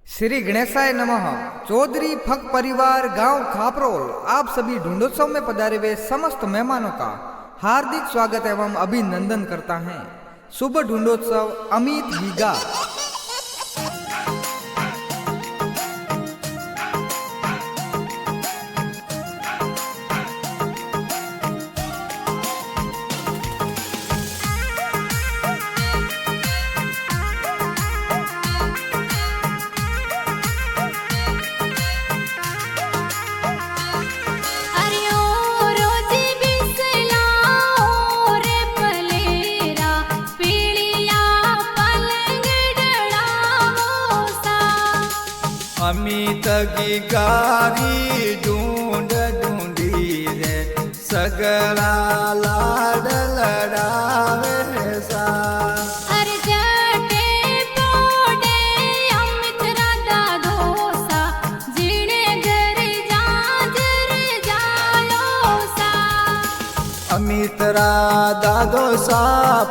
श्री गणेशाय नमः। चौधरी फक परिवार गांव खापरोल आप सभी ढूंढोत्सव में पधारे हुए समस्त मेहमानों का हार्दिक स्वागत एवं अभिनंदन करता है। शुभ ढूंढोत्सव अमित गीगा। अमित गीगारी ढूंढ ढूंढी रे सगला लाड लड़ावे सा। अमित दादो सा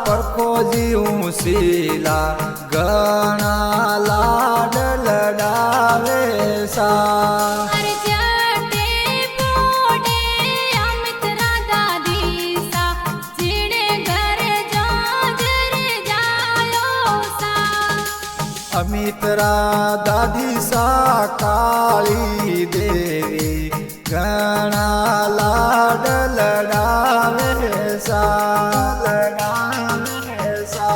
परखो जीऊं सीला गणा लाड लड़ावे सा। अमित दादी सा काली देवी गणा लाड लड़ावे सा लड़ावे सा।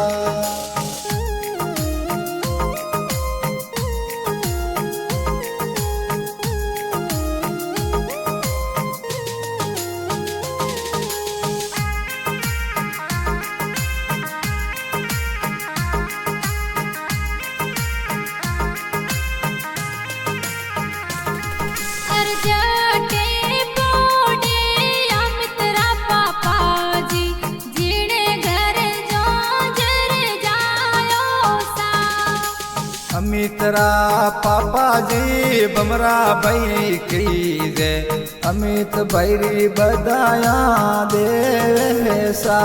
अमितरा पापा जी बमरा भाई की रे अमित भैरी बधाया दे सा।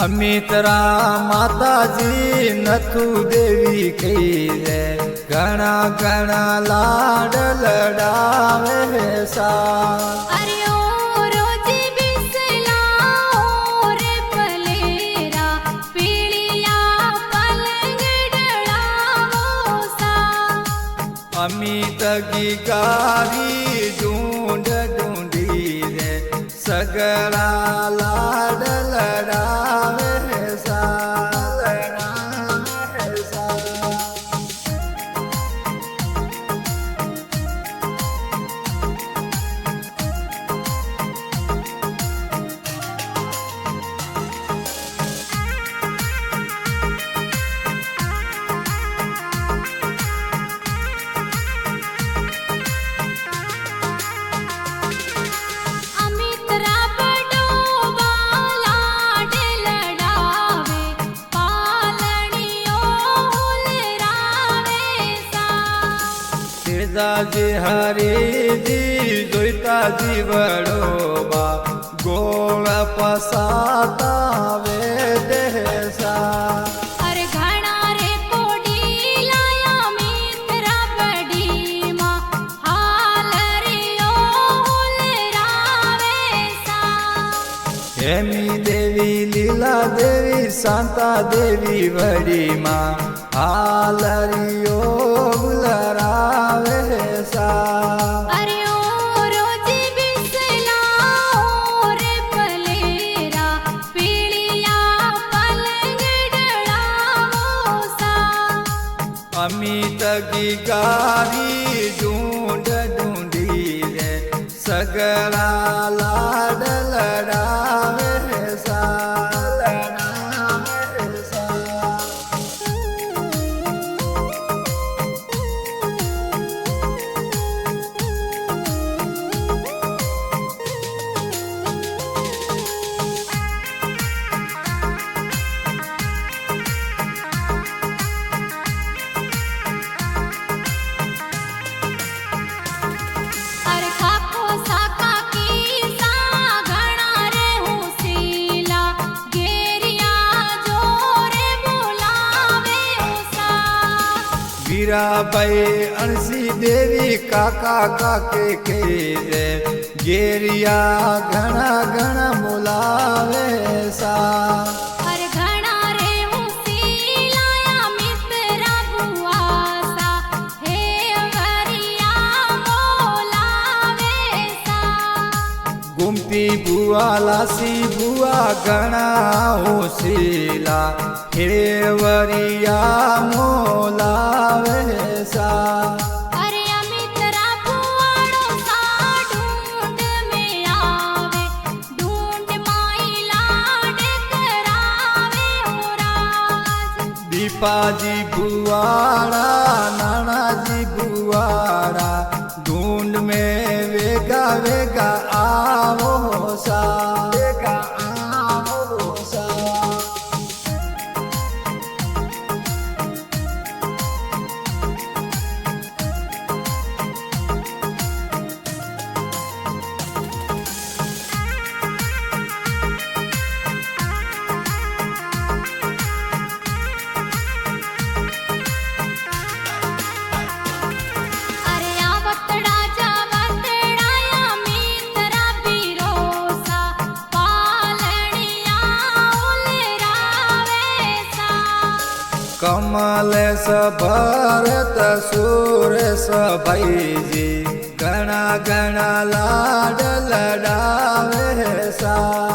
अमितरा माता जी नथु देवी कही रे घना घना लाड लड़ावे सा। अमित गीगारी ढूंढ ढूंढी रे सगला लाड लड़ावे सा लड़ावे सा। जी हरी जी जोईता जी बड़ोबा गोल पसाता वे देसा। अरे घना रे कोडी लाया मित्रा बड़ी माँ हालरियो हुलरावे सा। हेमी देवी लीला देवी शांता देवी बड़ी माँ हालरियो हुलरावे सा। अरे ओ रोजी बिसला रे पलेरा पीलिया पलंग डड़ावो सा। अमित गीगारी ढूंढ ढूंढी रे सगला लाड लड़ावे सा लड़ावे सा। अरे खाको सा મીરાબાઈ અણસી દેવી કાકા કાકે કે રે ગેરિયા ઘણા ઘણા બોલાવે સા અરે ઘણા રે ઉસીલાયા મિત્રા ભુવાસા હે વરિયા બોલાવે સા ગુમતી ભુવા લાસી ભુવા ઘણા હોશીલા હેવરિયા મોલાવે સા અરે અમિત્રા ભુવાડો સા ઢૂંઢ મે આવે ઢૂંઢ માઈ લાડ કરાવે હો રાજ દીપાજી ભુવાડા નાનાજી ભુવાડા ઢૂંઢ में વેગા વેગા આવો સા વેગા આવો સા અરે આવતડા જાવતડાયા મિત્રા બિરોસા પાલણિયા ઉલરાવે સા કમલેશ ભરત સુરેશ ભાઈજી ઘણા ઘણા લાડ લડાવે સા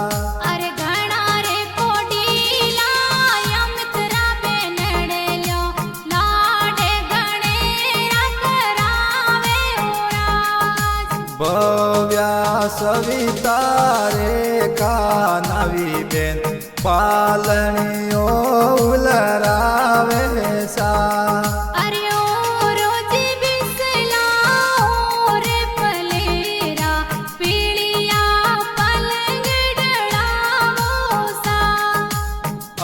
અરે ઘણા રે કોડીલા મિત્રા બેનડે લ્યો લાડે ગણેરા કરાવે હો રાજ ભવ્યા સવિતા રેખા નવી બેન પાલણીઓ ઉલરાવે સા અરે ઓ રોજી બિસલા ઓ રે પલેરા પીળિયા પલંગડળાવો સા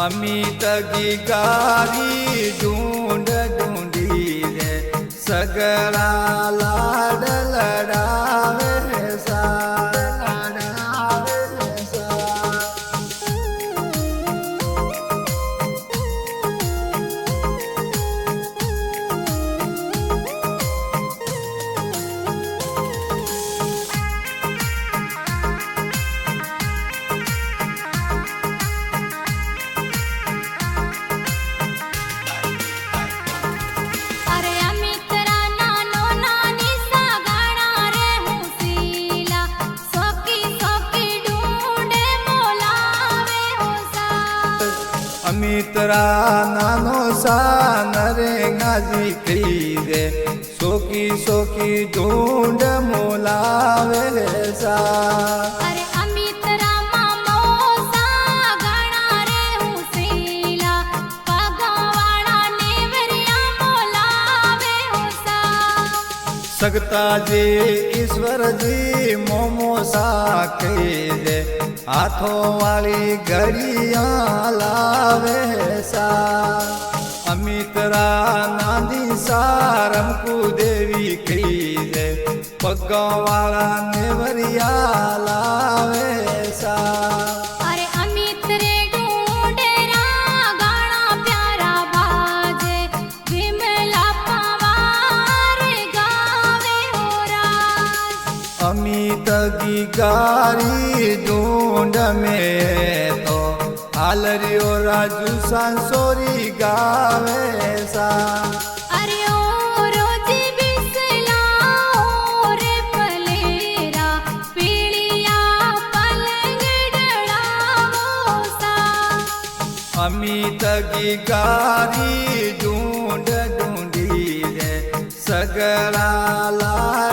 અમિત ગીગારી ઢૂંઢ ઢૂંઢી રે સગળા લાડ લડાવે સા લડાવે સા અરે અમિત્રા નાનો નાની સાગણા રે હુસીલા સોકી સોકી ઢૂંઢે બોલાવે હો સા અમિત્રા નાનો સા નરેંગાજી કહી દે સોકી સોકી ઢૂંઢ મોલાવે સા અરે અમિત્રા મામો સાગણા રે હુસીલા પગવાળા નેવરિયા બોલાવે હો સા સગતાજી ઈશ્વરજી મોમો સા કહી દે હાથો વાળી ઘડિયા લાવે સા અમિત્રા નાની સા રમકુ દેવી કહી દે પગવાળા નેવરિયા લાવે સા અરે અમિત્રે ઢૂંઢેરા ગાણા પ્યારા બાજે વિમલા પવાર ગાવે હો રાજ અમિત ગીગારી ઢૂંઢ में तो હાલરિયો રાજુ સાંસોરી ગાવે સા અરે ઓ રોજી બિસલા ઓ રે પલેરા પીળિયા પલંગડળાવો સા અમિત ગીગારી ઢૂંઢ ઢૂંઢી રે સગળા લા